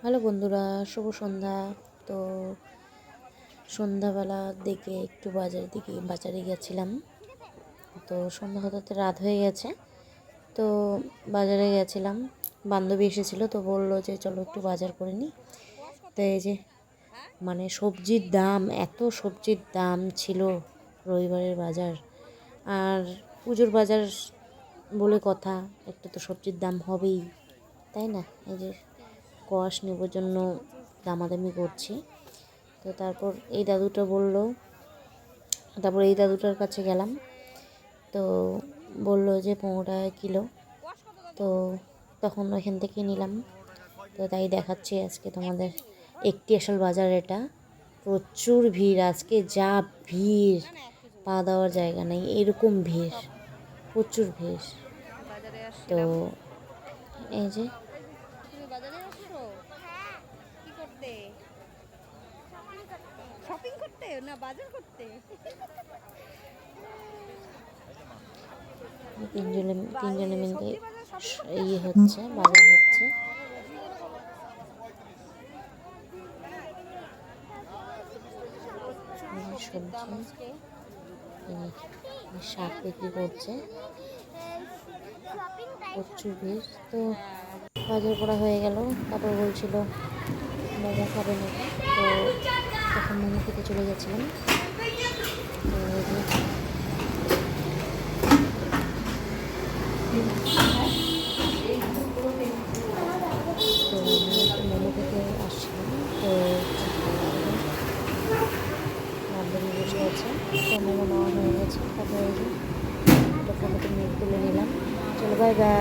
Hello বন্ধুরা, শুভ সন্ধ্যা। তো সন্ধ্যাবেলা দিকে একটু বাজারে গেছিলাম। তো সন্ধ্যা হতে হতে রাত হয়ে গেছে। তো বাজারে গেছিলাম, বান্ধবী এসেছিলো, তো বললো যে চলো একটু বাজার করে নিই। তো এই যে মানে সবজির দাম, এত সবজির দাম ছিল রবিবারের বাজার। আর পুজোর বাজার বলে কথা, একটু তো সবজির দাম হবেই, তাই না? এই যে কোয়াশ নেবার জন্য দামাদামি করছি। তো তারপর এই দাদুটার কাছে গেলাম। তো বললো যে 15 টাকা কিলো। তো তখন ওইখান থেকে নিলাম। তো তাই দেখাচ্ছি আজকে তোমাদের। একটি আসল বাজার এটা, প্রচুর ভিড় আজকে, যা ভিড়, পা দেওয়ার জায়গা নেই, এরকম ভিড়, প্রচুর ভিড়। তো এই যে বাজারে আসছো কি করতে? শপিং করতে না বাজার করতে? তিনজনে মিলে সবজি বাজার শপিং করতে ইয়ে আসছো? হচ্ছে, বাজার হচ্ছে। সবজি, শাক বিক্রি করছে, প্রচুর ভিড়। তো বাজার করা হয়ে গেল। তারপর বলছিল মোমো খাবে নাকি, তো তখন মোমো খেতে চলে গেছিলাম। তো মোমো খেতে আসছিলাম। তো বান্ধবী বসে আছে, তো মোমো নেওয়া হয়ে গেছে। তারপরে একটা ফটো তুলে নিলাম। চলো, বাই বাই।